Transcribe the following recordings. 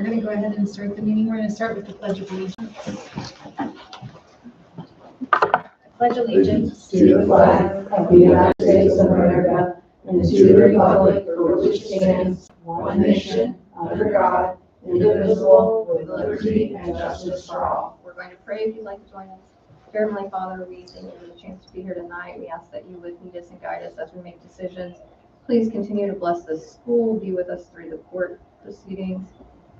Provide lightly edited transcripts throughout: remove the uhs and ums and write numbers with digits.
going to go ahead and start the meeting. We're going to start with the Pledge of Allegiance. Pledge allegiance to the flag of the United States of America and to the republic for which it stands, one nation, under God, indivisible, with liberty and justice for all. We're going to pray if you'd like to join us. Dear Heavenly Father, we thank you for the chance to be here tonight. We ask that you would lead us and guide us as we make decisions. Please continue to bless this school, be with us through the court proceedings,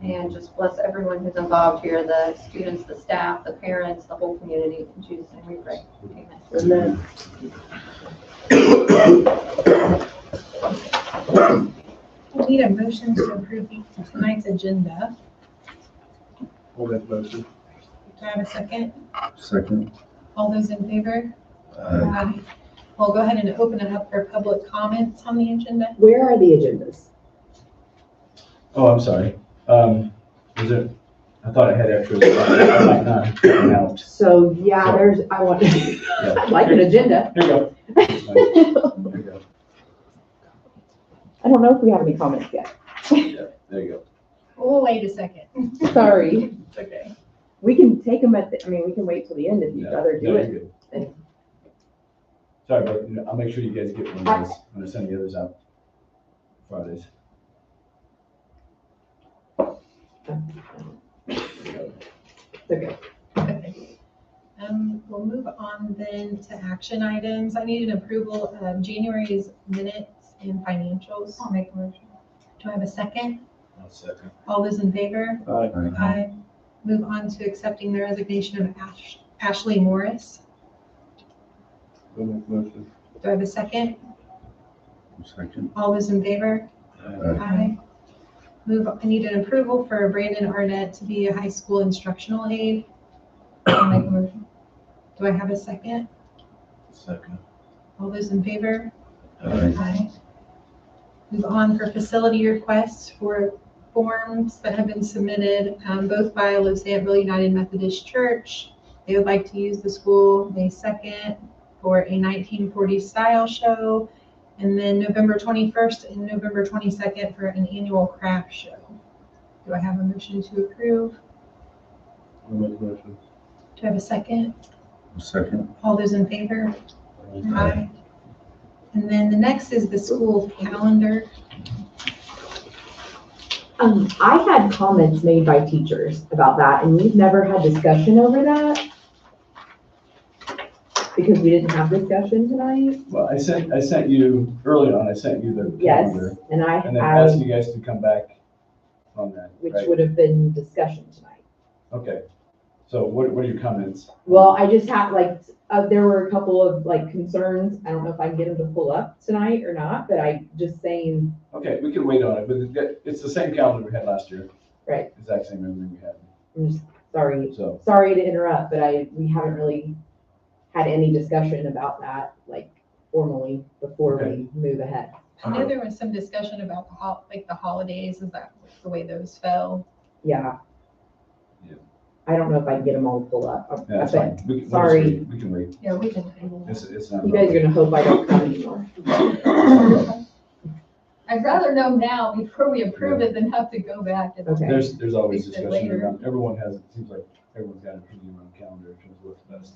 and just bless everyone who's involved here, the students, the staff, the parents, the whole community. In Jesus' name we pray. Amen. We need a motion to approve tonight's agenda. Hold that motion. Do I have a second? Second. All those in favor? Aye. We'll go ahead and open it up for public comments on the agenda. Where are the agendas? Oh, I'm sorry. Was it? I thought I had extras. I might not come out. So yeah, I want, Yeah. I'd like an agenda. Here you go. There you go. I don't know if we have any comments yet. Yeah, there you Oh, wait a second. Sorry. It's okay. We can take them we can wait till the end if go. you'd rather do No, it. you're good. Sorry, but I'll make sure you guys get one of those when I send the others out Fridays. Okay. Okay. We'll move on then to action items. I need an approval of January's minutes and financials. I'll make a motion. Do I have a second? I'll second. All those in favor? Aye. Aye. Move on to accepting the resignation of Ashley Morris. Motion. Do I have a second? Second. All those in favor? Aye. I need an approval for Brandon Arnett to be a high school instructional aide. I'll make a motion. Do I have a second? Second. All those in favor? Aye. Aye. Move on for facility requests for forms that have been submitted, both by Los Santville United Methodist Church. They would like to use the school May 2nd for a 1940s style show, and then November 21st and November 22nd for an annual craft show. Do I have a motion to approve? I'll make a motion. Do I have a second? Second. All those in favor? Aye. And then the next is the school calendar. I had comments made by teachers about that, and we've never had discussion over that because we didn't have discussion tonight. Well, I sent you early on. I sent you the Yes, calendar, and I and then asked have, you guys to come back on that. which right? would have been discussion tonight. Okay. So what are your comments? Well, I just have there were a couple of concerns. I don't know if I can get them to pull up tonight or not, but I just saying, Okay, we can wait on it, but it's the same calendar we had last year. Right. Exact same everything we had. I'm just So, sorry to interrupt, but we haven't really had any discussion about that formally before we move ahead. I know there was some discussion about the holidays. Is that the way those fell? Yeah. Yeah. I don't know if I can get them all to pull up. yeah, that's I bet. fine. We'll just Sorry. wait. We can wait. Yeah, we can table it. It's not. You guys are gonna hope I don't come anymore. I'd rather know now before we approve it than have to go back and. Okay. There's always Fix it discussion later. around, everyone has, it seems like everyone's got an opinion on calendar in terms of what's best.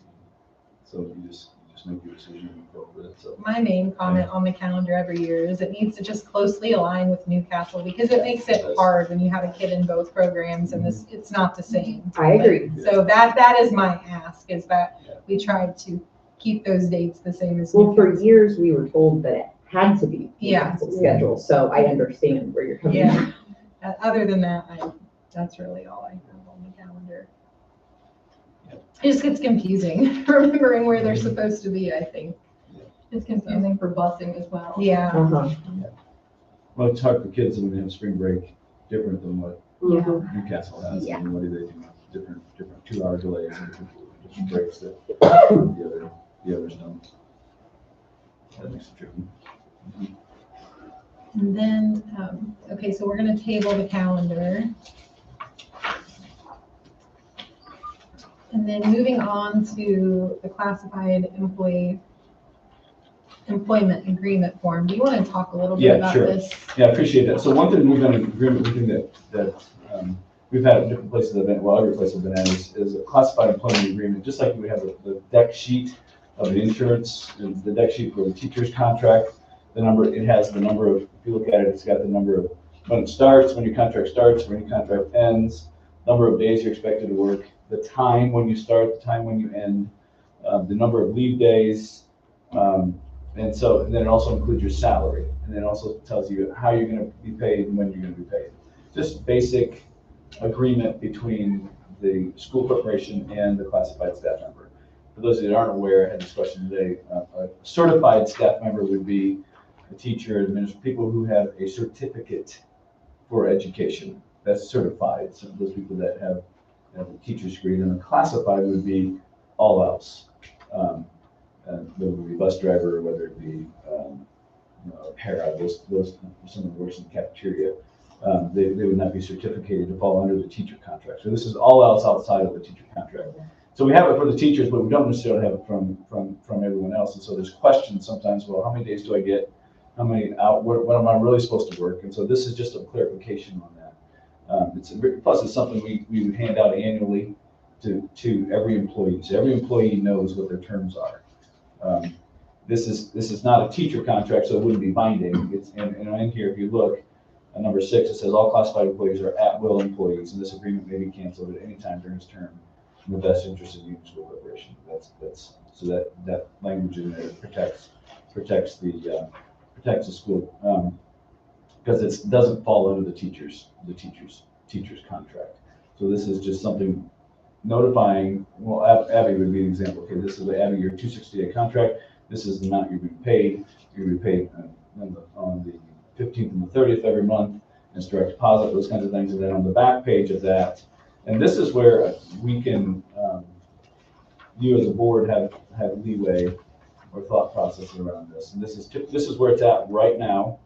So you just make your decision and go with it, so. My main comment on the calendar every year is it needs to just closely align with Newcastle because it makes it hard when you have a kid in both programs and it's not the same. I agree. So that is my ask, is that Yeah. we tried to keep those dates the same as Well, for Newcastle. years, we were told that it had to be Yeah. Newcastle schedule, so I understand where you're coming from. Yeah. Other than that, that's really all I have on the calendar. It just gets confusing remembering where they're supposed to be, I think. It's confusing for busing as well. Yeah. Uh-huh. Well, it's hard for kids when they have spring break, different than what Yeah. Newcastle has. Yeah. And what do they do? Different 2-hour delays and different breaks that the others don't. That makes it tricky. And then, okay, so we're gonna table the calendar. And then moving on to the classified employment agreement form. Do you want to talk a little bit Yeah, about sure. this? Yeah, I appreciate that. So one thing we've done in agreement, one thing that we've had at different places I've been, well, every place I've been at is a classified employment agreement, just like you would have the deck sheet of the insurance, and the deck sheet for the teacher's contract. The number, it has the number of, if you look at it, it's got the number of when it starts, when your contract starts, when your contract ends, number of days you're expected to work, the time when you start, the time when you end, the number of leave days, and then it also includes your salary, and then it also tells you how you're going to be paid and when you're going to be paid. Just basic agreement between the school corporation and the classified staff member. For those that aren't aware, I had this question today. A certified staff member would be a teacher, administrator, people who have a certificate for education. That's certified. Some of those people that have a teacher's degree. And a classified would be all else. Whether it be bus driver, whether it be a para, those someone who works in the cafeteria, they would not be certificated to fall under the teacher contract. So this is all else outside of the teacher contract. So we have it for the teachers, but we don't necessarily have it from everyone else. And so there's questions sometimes. Well, how many days do I get? How many out? What am I really supposed to work? And so this is just a clarification on that. Plus, it's something we would hand out annually to every employee. So every employee knows what their terms are. This is not a teacher contract, so it wouldn't be binding. It's and in here, if you look at number 6, it says all classified employees are at-will employees, and this agreement may be canceled at any time during its term in the best interest of the Union School Corporation. So that language in there protects the school because it doesn't fall under the teacher's contract. So this is just something notifying. Well, Abby would be an example. Okay, this is the Abby, your 260-day contract. This is the amount you're being paid. You're being paid on the 15th and the 30th every month. And it's direct deposit, those kinds of things. And then on the back page of that, and this is where we can, you as a board have leeway or thought process around this. And this is where it's at right now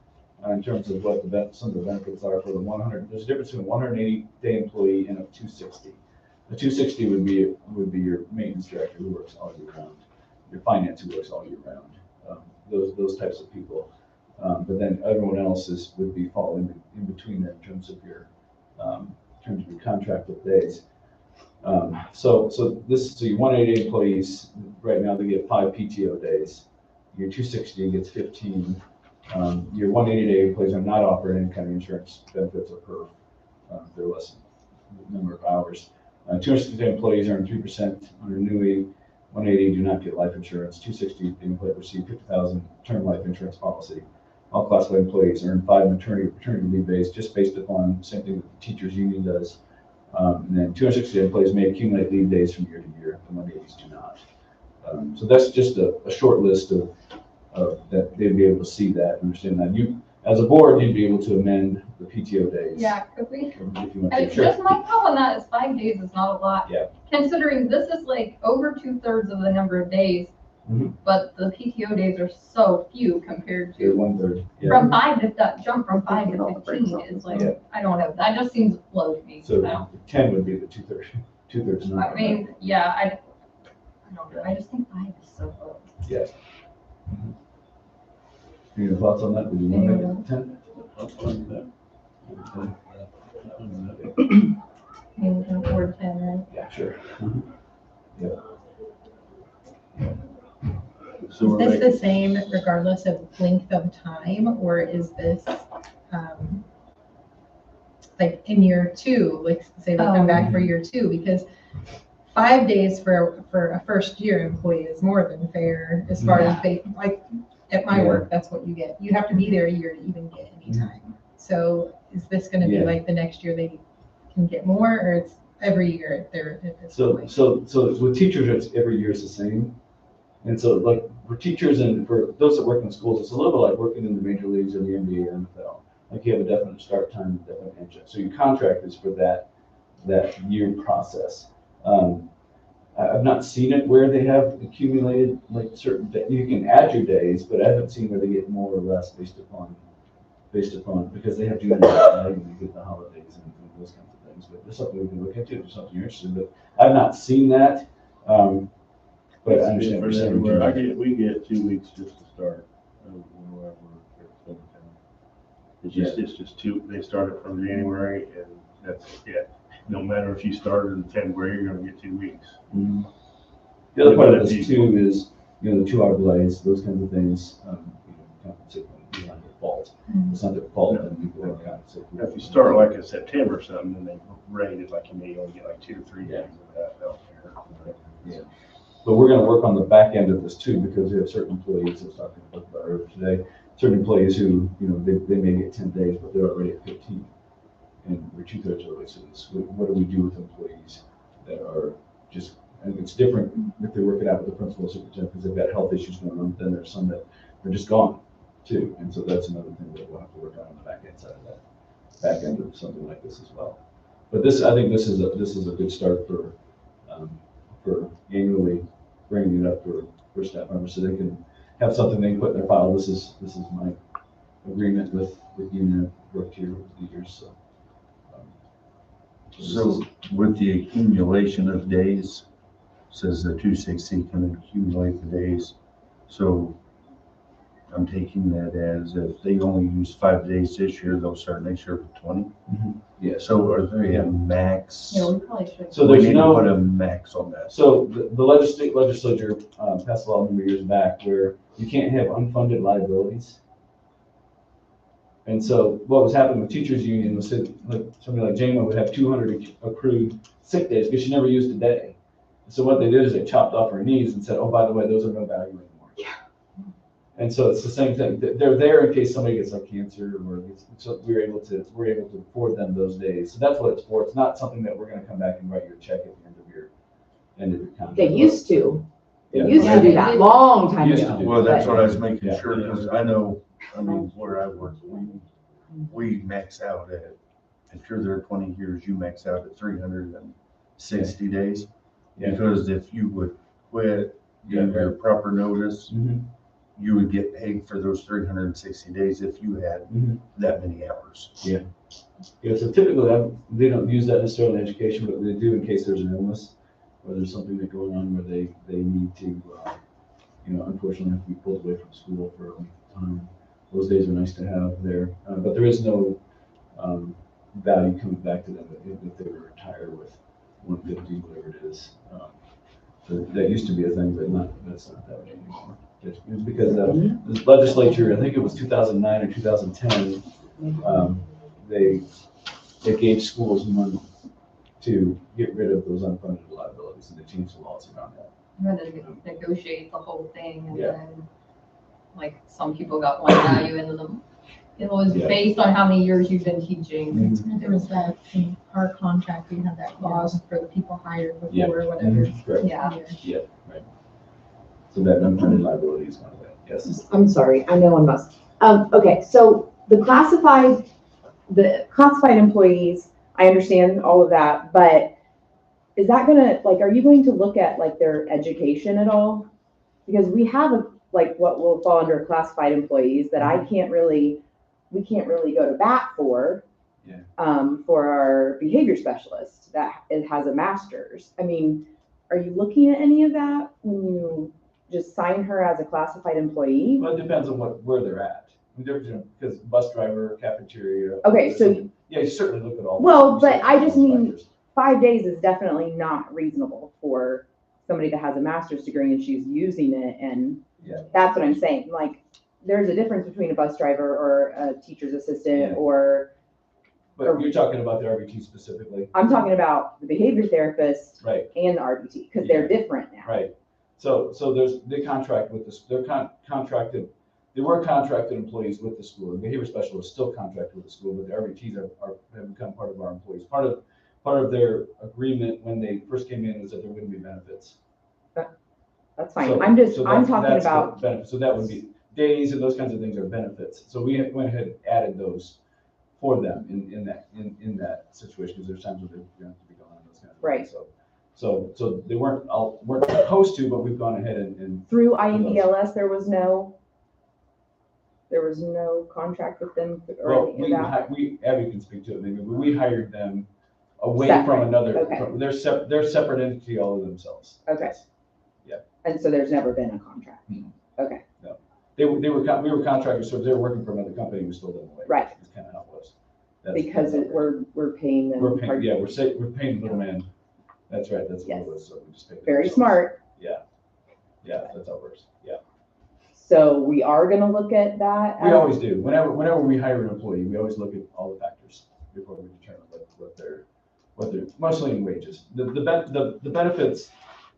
in terms of what some of the benefits are for the 100. There's a difference between a 180-day employee and a 260. A 260 would be your maintenance director who works all year round, your finance who works all year round, those types of people. But then everyone else would be falling in between there in terms of your contracted days. So your 180 employees right now, they get 5 PTO days. Your 260 gets 15. Your 180-day employees are not offered any kind of insurance benefits or perf. They're less number of hours. 260 employees earn 3% under NUI. 180 do not get life insurance. 260 employees receive $50,000 term life insurance policy. All classified employees earn 5 maternity or paternity leave days, just based upon the same thing that the teachers union does. And then 260 employees may accumulate leave days from year to year. The 180s do not. So that's just a short list of that they'd be able to see that, understand that. You, as a board, you'd be able to amend the PTO days. Yeah, could we? If you want to. Just my thought on that is 5 days is not a lot. Yeah. Considering this is like over 2/3 of the number of days, Mhm. but the PTO days are so few compared You're to 1/3. Yeah. from 5 to that jump from 5 to 15 is like, Yeah. I don't know, that just seems low to me. So No. 10 would be the 2/3 number. I mean, yeah, I don't know, I just think 5 is so low. Yeah. Any thoughts on that? Would you want to make it 10? I mean, we can afford 10, right? Yeah, sure. So we're Is making, this the same regardless of length of time, or is this, like in year 2, like say they come back for year 2, because 5 days for a first year employee is more than fair as far as they, like at my Yeah. work, that's what you get. You have to be there a year to even get any time. So is this gonna be Yeah. like the next year they can get more, or it's every year at this So point? with teachers, it's every year is the same. And so like for teachers and for those that work in schools, it's a little bit like working in the major leagues or the NBA or NFL. Like you have a definite start time, and definite end time. So your contract is for that year process. I've not seen it where they have accumulated like certain, you can add your days, but I haven't seen where they get more or less based upon, because they have to get the holidays and those kinds of things. But there's something we can look into, if there's something you're interested in, but I've not seen that. But I understand what you're saying. everywhere. We get 2 weeks just to start. Whenever we're at It's just 2, they start it from January and that's it. no matter if you started in February, you're gonna get 2 weeks. The other part of this too is, the 2-hour delays, those kinds of things, compensate when it's not their fault. It's not their fault, then people don't compensate. If you start like in September or something, then they rate it like you may only get like 2 or 3 days of that out there. But we're gonna work on the back end of this too, because we have certain employees, I was talking about earlier today, certain employees who, they may get 10 days, but they're already at 15. And we're 2/3 of the way through this. What do we do with employees that are just, and it's different if they're working out with the principal superintendent because they've got health issues going on, then there's some that are just gone too. And so that's another thing that we'll have to work on the back end side of that, back end of something like this as well. But I think this is a good start for annually bringing it up for staff members so they can have something they can put in their file. This is my agreement with you, I've worked here over the years, so. So with the accumulation of days, says the 260 can accumulate the days. So I'm taking that as if they only use 5 days this year, they'll start next year with 20. Yeah. So are they a max? Yeah, we probably should. So We there's need to no. put a max on that. So the legislature passed a law a number of years back where you can't have unfunded liabilities. And so what was happening with teachers union was that, like somebody like Jama would have 200 accrued sick days because she never used a day. So what they did is they chopped off her knees and said, oh, by the way, those are no value anymore. Yeah. And so it's the same thing. They're there in case somebody gets like cancer or so we're able to afford them those days. So that's what it's for. It's not something that we're going to come back and write your check at the end of your contract. They used to. They Yeah. used to do that long time Used to ago. do. Well, that's what I was making Yeah. sure, because I know, where I work, we max out at, if you're there 20 years, you max out at 360 days. Yeah. Because if you would quit, give your proper notice, Mhm. you would get paid for those 360 days if you had Mhm. that many hours. Yeah, so typically they don't use that necessarily in education, but they do in case there's an illness or there's something that's going on where they need to, unfortunately have to be pulled away from school for a long time. Those days are nice to have there, but there is no value coming back to them if they were retired with 150, whatever it is. So that used to be a thing, but that's not that way anymore. It's because the legislature, I think it was 2009 or 2010, they gave schools money to get rid of those unfunded liabilities, and they changed the laws around that. We had to negotiate the whole thing, and Yeah. then, like, some people got one value, and it was Yeah. based on how many years you've been teaching. Mhm. There was that in our contract, we had that clause for the people hired Yeah. before, whatever. Correct. Yeah. Right. So that unfunded liability is one of that, yes. I'm sorry, I know I must. Okay, so the classified employees, I understand all of that, but is that gonna, are you going to look at their education at all? Because we have what will fall under classified employees that we can't really go to bat for. Yeah. For our behavior specialist that it has a master's. I mean, are you looking at any of that when you just sign her as a classified employee? Well, it depends on where they're at. Because bus driver, cafeteria. Okay, so Yeah, you certainly look at all. Well, you but certainly I look at just all mean- factors. 5 days is definitely not reasonable for somebody that has a master's degree and she's using it, and Yeah. that's what I'm saying. There's a difference between a bus driver or a teacher's assistant, Yeah. or But you're talking about the RBT specifically. I'm talking about the behavior therapist Right, and the RBT, because they're different now. right. So they contract with this, they're contracted, they were contracted employees with the school. The behavior specialists still contracted with the school, but the RBTs have become part of our employees. Part of their agreement when they first came in was that there wouldn't be benefits. That's fine. So- I'm so talking that's the about, benefit. So that would be days and those kinds of things are benefits. So we went ahead and added those for them in that situation, because there's times where they have to be gone and those kinds of Right. things. So they weren't supposed to, but we've gone ahead and through INDLS, there was no contract with them or well, anything of that? Abby can speak to it maybe, but we hired them away Separate, from another, okay. they're separate entity all of themselves. Okay. Yeah. And so there's never been a contract? Mhm. Okay, We were contractors, so if they were working for another company, we still did them away. Right. That's kind of how it was. That's- because we're paying them. We're paying, yeah, we're paying middleman. That's right, that's what it was, so we just pay. them Very ourselves. smart. Yeah, that's how it works, yeah. So we are gonna look at that. We always do. Whenever we hire an employee, we always look at all the factors before we determine what they're, mostly in wages. The benefits,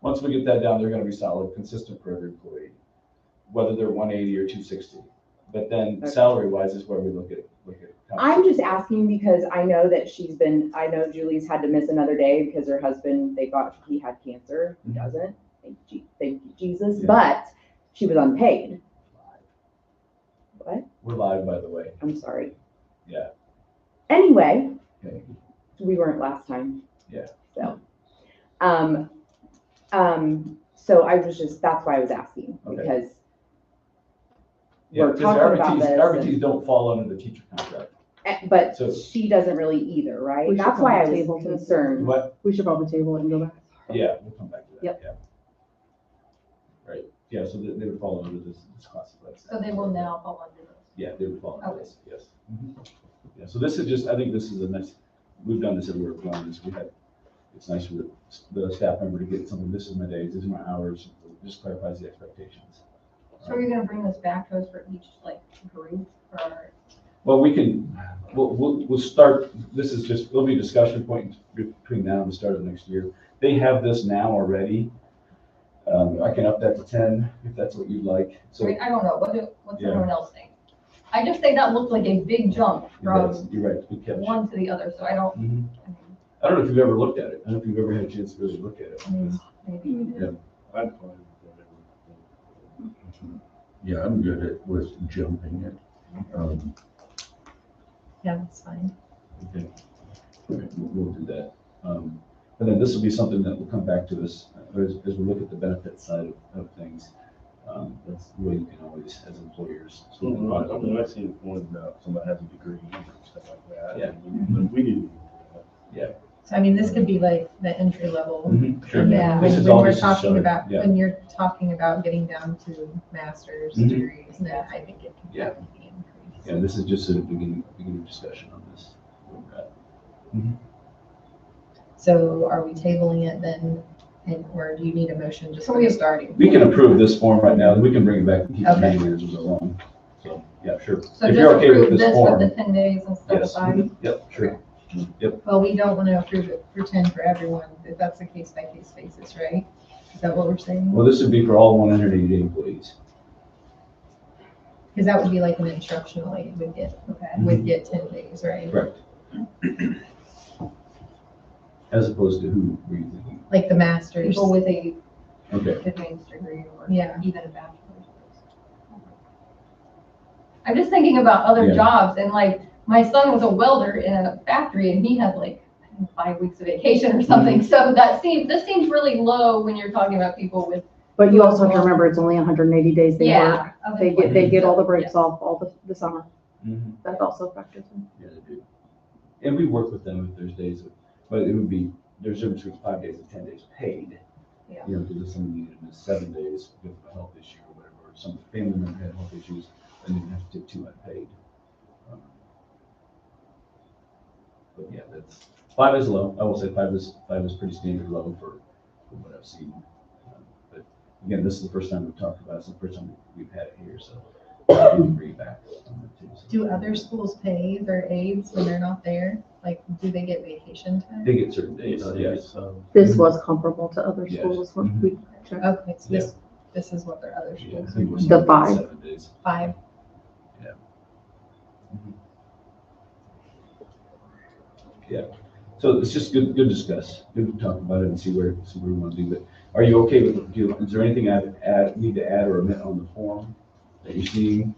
once we get that down, they're gonna be solid, consistent for every employee, whether they're 180 or 260. But then Okay. salary wise is where we look at. I'm just asking because I know that I know Julie's had to miss another day because her husband, he had cancer. He doesn't. Thank you, Jesus. Yeah. But she was unpaid. What? We're live, by the way. I'm sorry. Yeah. Anyway, Okay. we weren't last time. Yeah. So, so that's why I was asking, Okay. because Yeah, We're because talking about this RBTs and- don't fall under the teacher contract. but So- she doesn't really either, right? We should That's why I probably was table this. concerned. What? We should probably table it and go back. Yeah, we'll come back to that. Yep. Yeah. Right, yeah, so they would fall under this classified. So they will now fall under this. Yeah, they would fall under Okay. this, yes. Mhm. Yeah, so this is just, I think this is a nice, we've done this everywhere we've gone, it's nice for the staff member to get something, this is my days, these are my hours, it just clarifies the expectations. So are you gonna bring this back to us for each like group or? Well, we'll start, this is just, it'll be a discussion point between now and the start of next year. They have this now already. I can up that to 10 if that's what you'd like. I So mean, I don't know, what's Yeah. everyone else think? I just think that looked like a big jump you're right, from you're right, good catch. one to the other, so I don't, Mhm. I mean, I don't know if you've ever looked at it. I don't know if you've ever had a chance to really look at it. I mean, maybe you did. Yeah. I'm fine with whatever. Yeah, I'm good with jumping it. Yeah, that's fine. Okay. Okay, we'll do that. And then this will be something that will come back to us as we look at the benefit side of things. That's the way you can always, as employers. I mean, I see the point about somebody has a degree and stuff like that. Yeah. But we didn't. So I mean, this could be like the entry level. Sure. And then Yeah. This when is all we're just to talking show- about, yeah. when you're talking about getting down to master's Mhm. degrees, then I think it can Yeah. definitely be increased. Yeah, this is just a beginning discussion on this. So are we tabling it then, or do you need a motion just So for we- the starting? We can approve this form right now, we can bring it back and keep the Okay. meeting as we go along. So, yeah, sure. So If you're just okay with approve this this with form. the 10 days instead of Yes, 5? mhm, yep, sure. Well, we don't want to approve it for 10 for everyone, if that's a case by case basis, right? Is that what we're saying? Well, this would be for all 180 employees. Because that would be like an instructional aide would get, would get 10 days, right? Correct. As opposed to who were you thinking? Like the masters. People with a Okay, advanced degree or Yeah. even a bachelor's. I'm just thinking about other Yeah. jobs and like, my son was a welder in a factory and he had like I think 5 weeks of vacation or something. So this seems really low when you're talking about people with. But you also have to remember, it's only 180 days they work. Yeah. They get all the breaks off all the summer. Mhm. That also factors in. Yeah, they do. And we work with them if there's days, but it would be, there's difference between 5 days and 10 days paid. Yeah. You know, because if someone needed to miss 7 days because of a health issue or whatever, or some family member had health issues, then you'd have to take 2 unpaid. But yeah, 5 is low. I will say 5 is pretty standard low for what I've seen. But again, this is the first time we've talked about it. It's the first time we've had it here, so we can bring it back on that too. So Do other schools pay their aides when they're not there? Like, do they get vacation time? they get certain days, yes. This was comparable to other Yes. schools when we checked. Okay, so this is what their other Yeah, I schools think are. we're The still 5. 7 days. 5. Yeah, so it's just good to discuss, good to talk about it and see where we want to do. But are you okay with the deal? Is there anything need to add or omit on the form that you're seeing?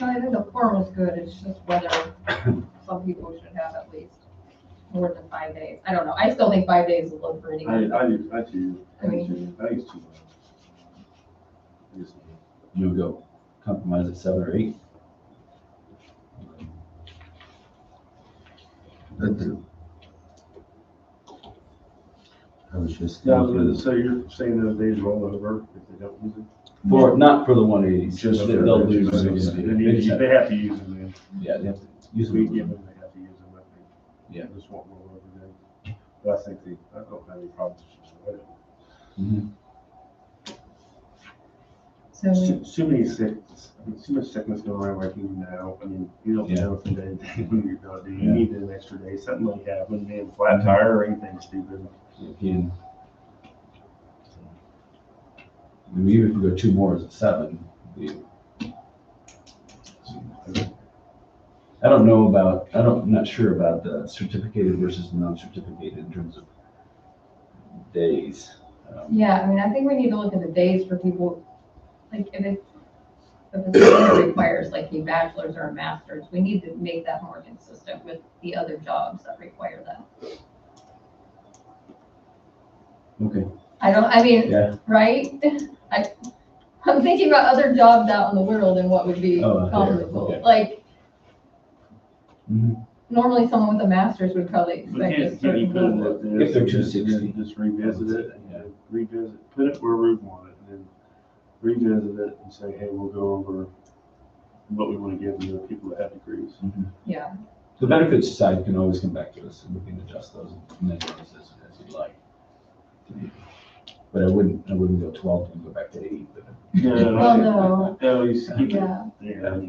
No, I think the form is good. It's just whether some people should have at least more than 5 days. I don't know. I still think 5 days is low for I anyone. do. I think it's too much. I just- You go compromise at 7 or 8? I was just Now, thinking, so you're saying those days roll over if they don't use it? Not for the 180s, Just for they'll the lose. 260. They have to use them then. Yeah, they have to use We them. give them Yeah. Just want more over there. But I don't have any problems with it. Mhm. So, Too many sickness, I mean, too much sickness going around right here now. I mean, you don't Yeah. know from day to day when you're gonna do. You Yeah. need an extra day, something like happen, being flat tire or anything stupid. Again. I mean, even if we go 2 more, it's 7. I'm not sure about the certificated versus non-certificated in terms of days. Yeah, I mean, I think we need to look at the days for people, like, if the facility requires like a bachelor's or a master's, we need to make that more consistent with the other jobs that require that. Okay, I mean, yeah, right? I'm thinking about other jobs out in the world and what would be Oh, there, comparable. okay. Like, Mhm. normally someone with a master's would probably But expect a can you certain put it level. at this? If they're and just- 260. Just revisit it, Yeah. put it where we want it, and then revisit it and say, hey, we'll go over what we want to give the people that have degrees. Yeah, The benefits side can always come back to us, and we can adjust those and make those as you'd like. But I wouldn't go 12 and go back to 8, but. Well, no. No, you just keep it, yeah. yeah,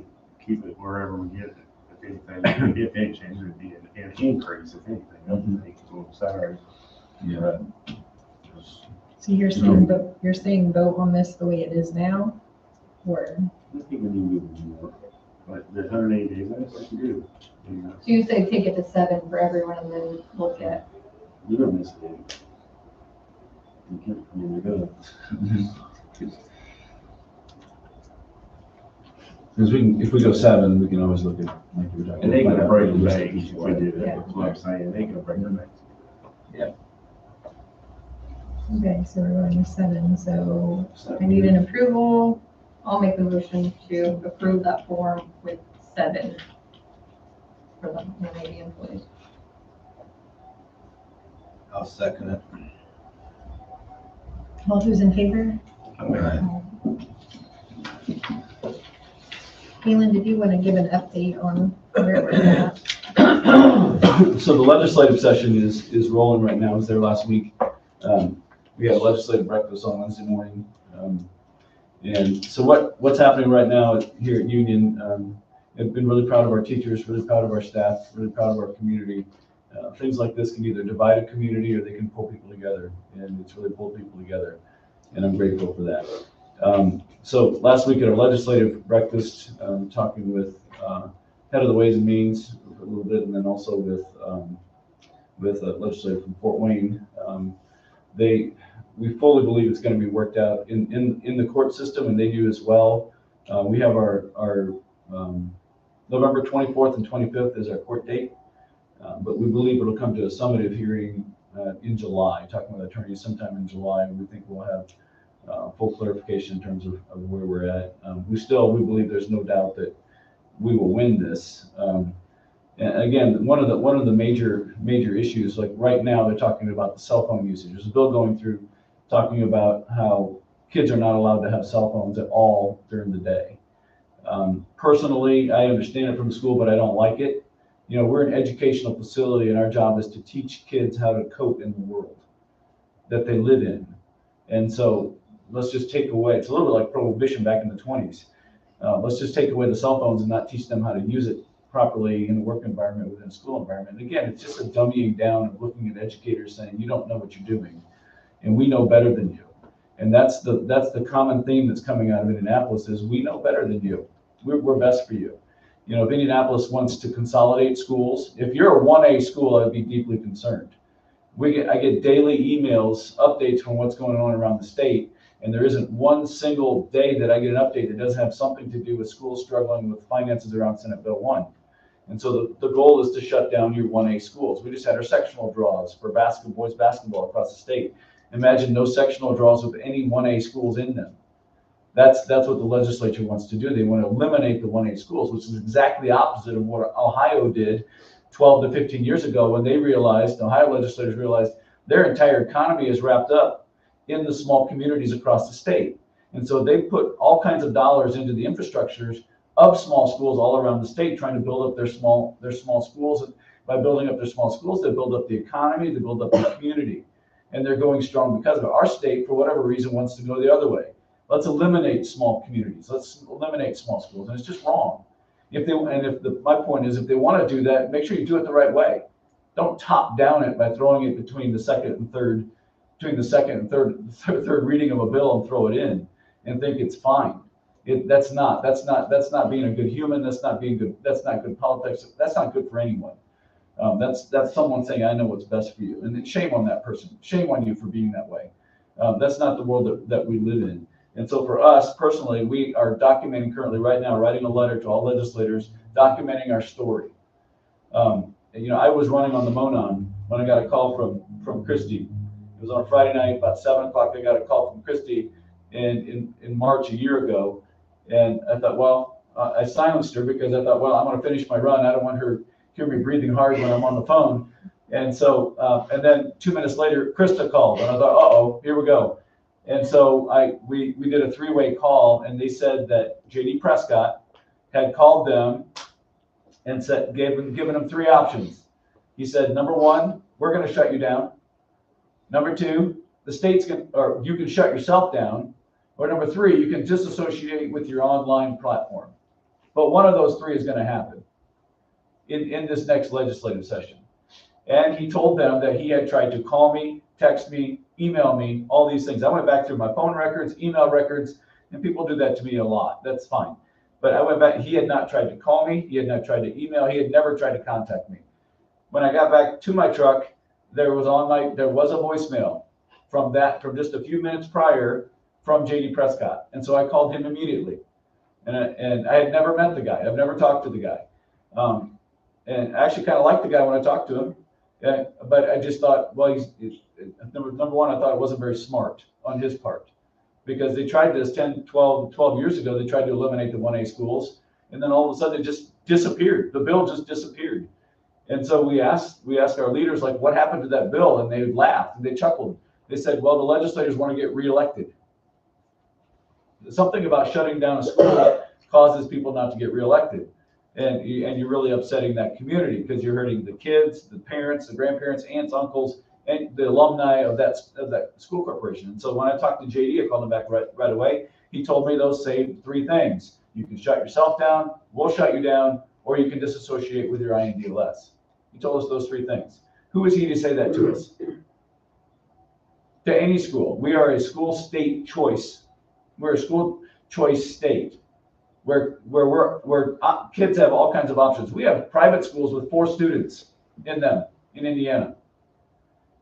keep it wherever we get it. If anything, if any change, it would be an increase, if anything, Mhm. on salary. Yeah. so you're saying vote on this the way it is now? Or, I think we need to do more, like the 180 days, I guess we can do. You know, So you say take it to 7 for everyone and then look at, you don't miss a day. You can't, I mean, you're gonna. Because if we go 7, we can always look at, like we were talking. And they can about, break the list bank each if we one. do that, Yeah. that's what I'm saying, they can break the bank. okay, so we're going with 7, so I need an approval. I'll make the motion to approve that form with 7 for the Navy employees. I'll second it. All those in favor? Kaylin, did you want to give an update on where we're at? So the legislative session is rolling right now. I was there last week. We had a legislative breakfast on Wednesday morning. And so what's happening right now here at Union, I've been really proud of our teachers, really proud of our staff, really proud of our community. Things like this can either divide a community or they can pull people together, and it's really pulled people together, and I'm grateful for that. So last week at our legislative breakfast, talking with head of the Ways and Means a little bit, and then also with a legislator from Fort Wayne. We fully believe it's going to be worked out in the court system, and they do as well. We have our November 24th and 25th is our court date, but we believe it'll come to a summative hearing in July, talking with attorneys sometime in July, and we think we'll have full clarification in terms of where we're at. We believe there's no doubt that we will win this. And again, one of the major issues, like right now, they're talking about the cell phone usage. There's a bill going through talking about how kids are not allowed to have cell phones at all during the day. Personally, I understand it from the school, but I don't like it. You know, we're an educational facility, and our job is to teach kids how to cope in the world that they live in. And so let's just take away, it's a little bit like prohibition back in the 20s. Let's just take away the cell phones and not teach them how to use it properly in a work environment, within a school environment. And again, it's just a dummying down of looking at educators saying, you don't know what you're doing, and we know better than you. And that's the common theme that's coming out of Indianapolis is we know better than you. We're best for you. You know, if Indianapolis wants to consolidate schools, if you're a 1A school, I'd be deeply concerned. I get daily emails, updates from what's going on around the state, and there isn't one single day that I get an update that doesn't have something to do with schools struggling with finances around Senate Bill 1. And so the goal is to shut down your 1A schools. We just had our sectional draws for boys basketball across the state. Imagine no sectional draws with any 1A schools in them. That's what the legislature wants to do. They want to eliminate the 1A schools, which is exactly the opposite of what Ohio did 12 to 15 years ago when they realized, Ohio legislators realized their entire economy is wrapped up in the small communities across the state. And so they put all kinds of dollars into the infrastructures of small schools all around the state, trying to build up their small schools. by building up their small schools. They build up the economy, they build up the community, and they're going strong because of it. Our state, for whatever reason, wants to go the other way. Let's eliminate small communities. Let's eliminate small schools, and it's just wrong. My point is, if they want to do that, make sure you do it the right way. Don't top down it by throwing it between the second and third reading of a bill and throw it in and think it's fine. That's not being a good human. That's not being good. That's not good politics. That's not good for anyone. That's someone saying, I know what's best for you. And then shame on that person. Shame on you for being that way. That's not the world that we live in. And so for us personally, we are documenting currently right now, writing a letter to all legislators, documenting our story. I was running on the Monon when I got a call from Christie. It was on a Friday night, about 7 o'clock. I got a call from Christie in March a year ago. And I thought, I silenced her because I thought, I'm going to finish my run. I don't want her to hear me breathing hard when I'm on the phone. And so, and then 2 minutes later, Krista called, and I thought, here we go. And so we did a 3-way call, and they said that J.D. Prescott had called them and given them 3 options. He said, number 1, we're going to shut you down. Number 2, the state's you can shut yourself down. Or number 3, you can disassociate with your online platform. But one of those 3 is going to happen in this next legislative session. And he told them that he had tried to call me, text me, email me, all these things. I went back through my phone records, email records, and people do that to me a lot. That's fine. But I went back, he had not tried to call me, he had not tried to email, he had never tried to contact me. When I got back to my truck, there was a voicemail from just a few minutes prior from J.D. Prescott. And so I called him immediately. And I had never met the guy. I've never talked to the guy. And I actually kind of liked the guy when I talked to him. But I just thought, number 1, I thought it wasn't very smart on his part. Because they tried this 12 years ago. They tried to eliminate the 1A schools. And then all of a sudden it just disappeared. The bill just disappeared. And so we asked our leaders, what happened to that bill? And they laughed and they chuckled. They said, the legislators want to get reelected. Something about shutting down a school causes people not to get reelected. And you're really upsetting that community because you're hurting the kids, the parents, the grandparents, aunts, uncles, and the alumni of that school corporation. And so when I talked to JD, I called him back right away. He told me those same 3 things. You can shut yourself down, we'll shut you down, or you can disassociate with your INDLS. He told us those 3 things. Who is he to say that to us? To any school. We are a school state choice. We're a school choice state where kids have all kinds of options. We have private schools with 4 students in them in Indiana.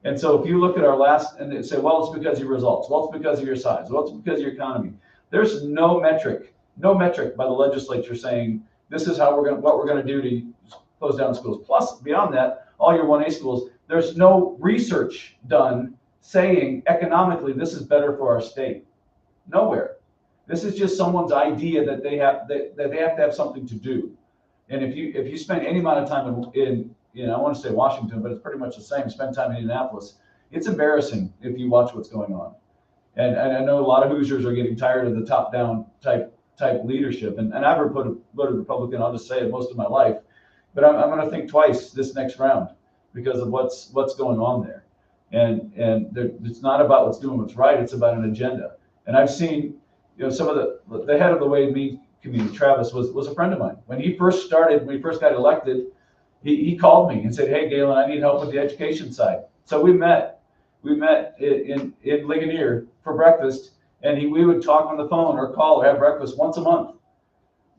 And so if you look at and they say, it's because of your results. It's because of your size. It's because of your economy. There's no metric by the legislature saying this is what we're going to do to close down schools. Plus, beyond that, all your 1A schools, there's no research done saying economically this is better for our state. Nowhere. This is just someone's idea that they have to have something to do. And if you spend any amount of time in I want to say Washington, but it's pretty much the same. Spend time in Indianapolis. It's embarrassing if you watch what's going on. And I know a lot of Hoosiers are getting tired of the top-down type leadership. And I've voted Republican. I'll just say it most of my life. But I'm going to think twice this next round because of what's going on there. And it's not about what's right. It's about an agenda. And I've seen, some of the head of the Wade Mead community, Travis, was a friend of mine. When he first got elected, he called me and said, hey, Galen, I need help with the education side. So we met in Ligonier for breakfast, and we would talk on the phone or call or have breakfast once a month.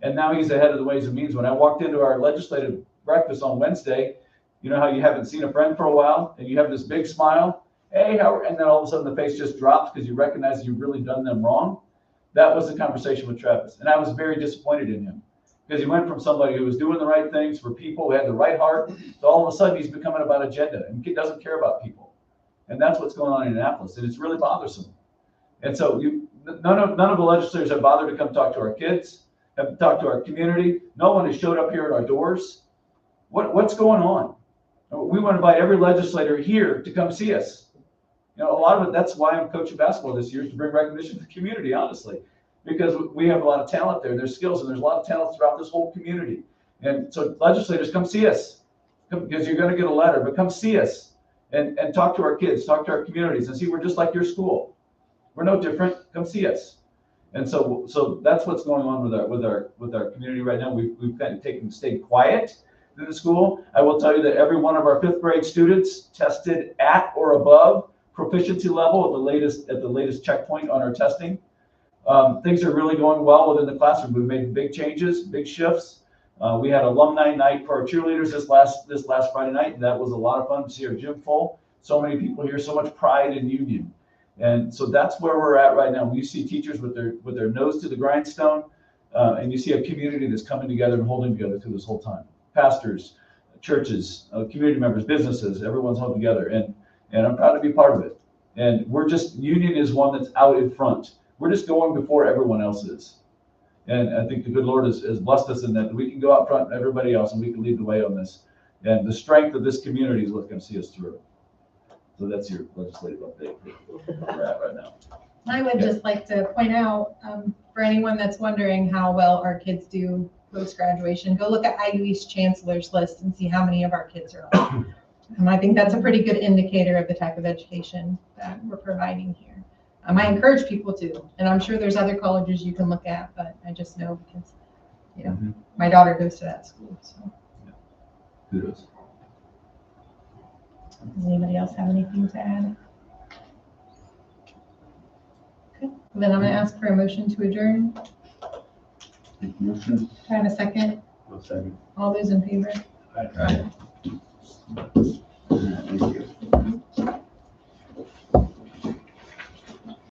And now he's the head of the Ways and Means. When I walked into our legislative breakfast on Wednesday, you know how you haven't seen a friend for a while and you have this big smile, hey, and then all of a sudden the face just drops because you recognize you've really done them wrong. That was the conversation with Travis. And I was very disappointed in him because he went from somebody who was doing the right things for people, who had the right heart, to all of a sudden he's becoming about agenda and he doesn't care about people. And that's what's going on in Indianapolis. And it's really bothersome. And so none of the legislators have bothered to come talk to our kids, have talked to our community. No one has showed up here at our doors. What's going on? We want to invite every legislator here to come see us. A lot of it, that's why I'm coaching basketball this year, is to bring recognition to the community, honestly, because we have a lot of talent there. There's skills, and there's a lot of talent throughout this whole community. And so legislators, come see us. because you're gonna get a letter, but come see us and talk to our kids, talk to our communities and see we're just like your school. We're no different. Come see us. And so that's what's going on with our community right now. We've kind of stayed quiet in the school. I will tell you that every one of our 5th grade students tested at or above proficiency level at the latest checkpoint on our testing. Things are really going well within the classroom. We've made big changes, big shifts. We had alumni night for our cheerleaders this last Friday night, and that was a lot of fun to see our gym full. So many people here, so much pride and union. And so that's where we're at right now. We see teachers with their nose to the grindstone, and you see a community that's coming together and holding together through this whole time. Pastors, churches, community members, businesses, everyone's held together, and I'm proud to be part of it. And union is one that's out in front. We're just going before everyone else is. And I think the good Lord has blessed us in that we can go out front and everybody else, and we can lead the way on this. And the strength of this community is what's going to see us through. So that's your legislative update for where we're at right now. I would just like to point out, for anyone that's wondering how well our kids do post-graduation, go look at IUE's chancellor's list and see how many of our kids are on. And I think that's a pretty good indicator of the type of education that we're providing here. I encourage people to, and I'm sure there's other colleges you can look at, but I just know because, my daughter goes to that school, so. Kudos. Does anybody else have anything to add? Okay, then I'm gonna ask for a motion to adjourn. Make motion. Do I have a second? One second. All those in favor? Aye.